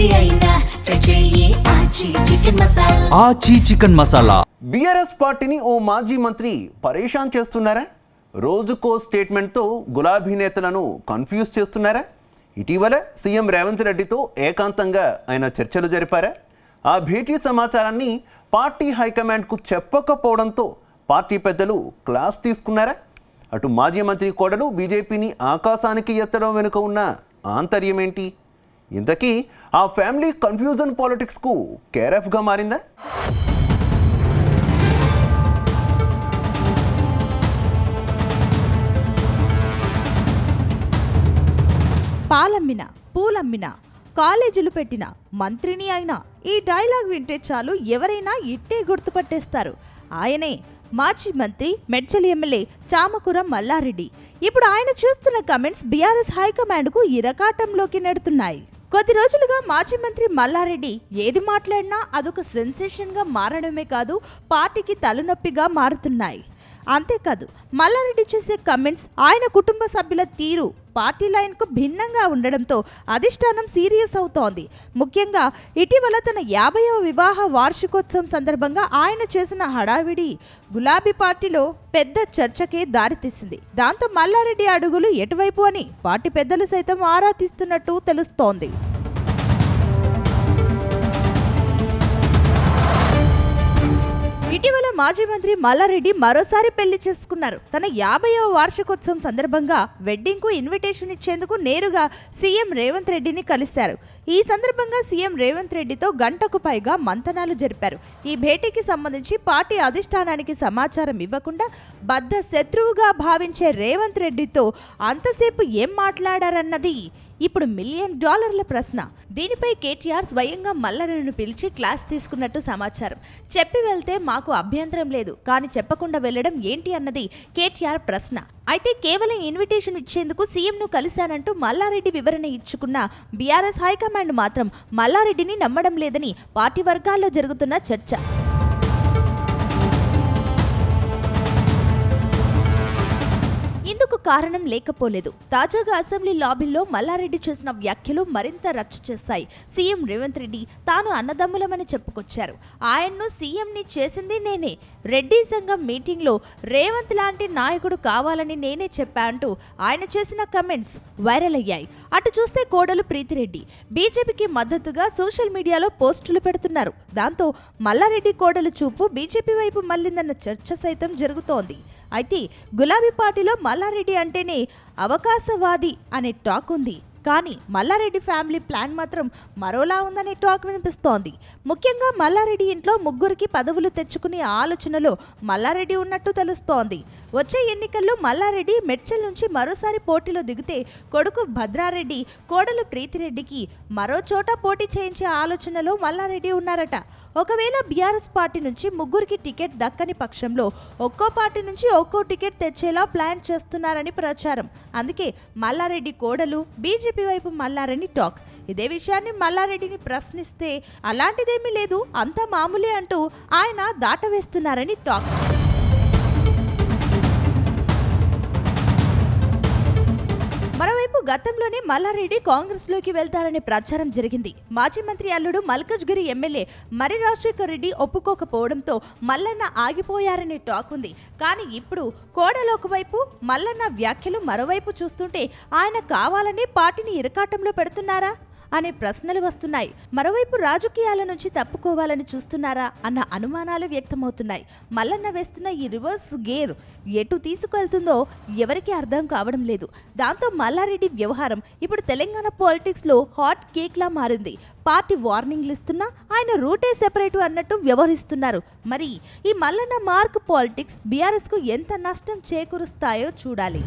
ఏది అయినా ట్రై చెయ్యి ఆచి చికెన్ మసాలా. ఆచి చికెన్ మసాలా. బీఆర్ఎస్ పార్టీని ఓ మాజీ మంత్రి పరేషాన్ చేస్తున్నారా? రోజుకో స్టేట్మెంట్తో గులాబీ నేతలను కన్ఫ్యూజ్ చేస్తున్నారా? ఇటీవల సీఎం రేవంత్ రెడ్డితో ఏకాంతంగా ఆయన చర్చలు జరిపారా? ఆ భేటీ సమాచారాన్ని పార్టీ హైకమాండ్కు చెప్పకపోవడంతో పార్టీ పెద్దలు క్లాస్ తీసుకున్నారా? అటు మాజీ మంత్రి కోడలు బీజేపీని ఆకాశానికి ఎత్తడం వెనుక ఉన్న ఆంతర్యం ఏంటి? ఇంతకీ ఆ ఫ్యామిలీ కన్ఫ్యూజన్ పాలిటిక్స్కు కేర్ఎఫ్గా మారిందా? పాలమ్మిన పూలమ్మిన కాలేజీలు పెట్టిన మంత్రిని అయినా ఈ డైలాగ్ వింటే చాలు ఎవరైనా ఇట్టే గుర్తుపట్టేస్తారు. ఆయనే మాజీ మంత్రి మెడ్చల్ ఎమ్మెల్యే చామకూర మల్లారెడ్డి. ఇప్పుడు ఆయన చూస్తున్న కమెంట్స్ బీఆర్ఎస్ హైకమాండ్కు ఇరకాటంలోకి నెడుతున్నాయి. కొద్ది రోజులుగా మాజీ మంత్రి మల్లారెడ్డి ఏది మాట్లాడినా అదొక సెన్సేషన్గా మారడమే కాదు, పార్టీకి తలనొప్పిగా మారుతున్నాయి. అంతేకాదు, మల్లారెడ్డి చేసే కమెంట్స్, ఆయన కుటుంబ సభ్యుల తీరు పార్టీ లైన్కు భిన్నంగా ఉండడంతో అధిష్టానం సీరియస్ అవుతోంది. ముఖ్యంగా ఇటీవల తన 50వ వివాహ వార్షికోత్సవం సందర్భంగా ఆయన చేసిన హడావిడి గులాబీ పార్టీలో పెద్ద చర్చకే దారితీసింది. దాంతో మల్లారెడ్డి అడుగులు ఎటువైపు అని పార్టీ పెద్దలు సైతం ఆరా తీస్తున్నట్టు తెలుస్తోంది. ఇటీవల మాజీ మంత్రి మల్లారెడ్డి మరోసారి పెళ్లి చేసుకున్నారు. తన 50వ వార్షికోత్సవం సందర్భంగా వెడ్డింగ్ కు ఇన్విటేషన్ ఇచ్చేందుకు నేరుగా సీఎం రేవంత్ రెడ్డిని కలిశారు. ఈ సందర్భంగా సీఎం రేవంత్ రెడ్డితో గంటకు పైగా మంతనాలు జరిపారు. ఈ భేటీకి సంబంధించి పార్టీ అధిష్టానానికి సమాచారం ఇవ్వకుండా బద్ధ శత్రువుగా భావించే రేవంత్ రెడ్డితో అంతసేపు ఏం మాట్లాడారన్నది ఇప్పుడు $1 మిలియన్ ప్రశ్న. దీనిపై కేటీఆర్ స్వయంగా మల్లారెడ్డిని పిలిచి క్లాస్ తీసుకున్నట్టు సమాచారం. చెప్పి వెళ్తే మాకు అభ్యంతరం లేదు, కానీ చెప్పకుండా వెళ్లడం ఏంటి అన్నది కేటీఆర్ ప్రశ్న. అయితే కేవలం ఇన్విటేషన్ ఇచ్చేందుకు సీఎంను కలిశానంటూ మల్లారెడ్డి వివరణ ఇచ్చుకున్న బీఆర్ఎస్ హైకమాండ్ మాత్రం మల్లారెడ్డిని నమ్మడం లేదని పార్టీ వర్గాల్లో జరుగుతున్న చర్చ. ఇందుకు కారణం లేకపోలేదు. తాజాగా అసెంబ్లీ లాబీల్లో మల్లారెడ్డి చేసిన వ్యాఖ్యలు మరింత రచ్చ చేశాయి. సీఎం రేవంత్ రెడ్డి తాను అన్నదమ్ములమని చెప్పుకొచ్చారు. ఆయన్ను సీఎంని చేసింది నేనే. రెడ్డి సంఘం మీటింగ్లో రేవంత్ లాంటి నాయకుడు కావాలని నేనే చెప్పా అంటూ ఆయన చేసిన కమెంట్స్ వైరల్ అయ్యాయి. అటు చూస్తే కోడలు ప్రీతిరెడ్డి బీజేపీకి మద్దతుగా సోషల్ మీడియాలో పోస్టులు పెడుతున్నారు. దాంతో మల్లారెడ్డి కోడలు చూపు బీజేపీ వైపు మళ్లిందన్న చర్చ సైతం జరుగుతోంది. అయితే గులాబీ పార్టీలో మల్లారెడ్డి అంటేనే అవకాశవాది అనే టాక్ ఉంది. కానీ మల్లారెడ్డి ఫ్యామిలీ ప్లాన్ మాత్రం మరోలా ఉందనే టాక్ వినిపిస్తోంది. ముఖ్యంగా మల్లారెడ్డి ఇంట్లో ముగ్గురికి పదవులు తెచ్చుకునే ఆలోచనలో మల్లారెడ్డి ఉన్నట్టు తెలుస్తోంది. వచ్చే ఎన్నికల్లో మల్లారెడ్డి మెడ్చల్ నుంచి మరోసారి పోటీలో దిగితే కొడుకు భద్రారెడ్డి, కోడలు ప్రీతిరెడ్డికి మరో చోట పోటీ చేయించే ఆలోచనలో మల్లారెడ్డి ఉన్నారట. ఒకవేళ బీఆర్ఎస్ పార్టీ నుంచి ముగ్గురికి టికెట్ దక్కని పక్షంలో ఒక్కో పార్టీ నుంచి ఒక్కో టికెట్ తెచ్చేలా ప్లాన్ చేస్తున్నారని ప్రచారం. అందుకే మల్లారెడ్డి కోడలు బీజేపీ వైపు మల్లారని టాక్. ఇదే విషయాన్ని మల్లారెడ్డిని ప్రశ్నిస్తే అలాంటిదేమీ లేదు, అంతా మామూలే అంటూ ఆయన దాటవేస్తున్నారని టాక్. మరోవైపు గతంలోనే మల్లారెడ్డి కాంగ్రెస్ లోకి వెళ్తారనే ప్రచారం జరిగింది. మాజీ మంత్రి అల్లుడు మల్కజ్గిరి ఎమ్మెల్యే మరి రాజశేఖర్ రెడ్డి ఒప్పుకోకపోవడంతో మల్లన్న ఆగిపోయారనే టాక్ ఉంది. కానీ ఇప్పుడు కోడలు ఒకవైపు, మల్లన్న వ్యాఖ్యలు మరోవైపు చూస్తుంటే ఆయన కావాలని పార్టీని ఇరకాటంలో పెడుతున్నారా అనే ప్రశ్నలు వస్తున్నాయి. మరోవైపు రాజకీయాల నుంచి తప్పుకోవాలని చూస్తున్నారా అన్న అనుమానాలు వ్యక్తమవుతున్నాయి. మల్లన్న వేస్తున్న ఈ రివర్స్ గేర్ ఎటు తీసుకెళ్తుందో ఎవరికీ అర్థం కావడం లేదు. దాంతో మల్లారెడ్డి వ్యవహారం ఇప్పుడు తెలంగాణ పాలిటిక్స్ లో హాట్ కేక్ లా మారింది. పార్టీ వార్నింగ్లు ఇస్తున్నా ఆయన రూటే సెపరేటు అన్నట్టు వ్యవహరిస్తున్నారు. మరి ఈ మల్లన్న మార్క్ పాలిటిక్స్ బీఆర్ఎస్ కు ఎంత నష్టం చేకూరుస్తాయో చూడాలి.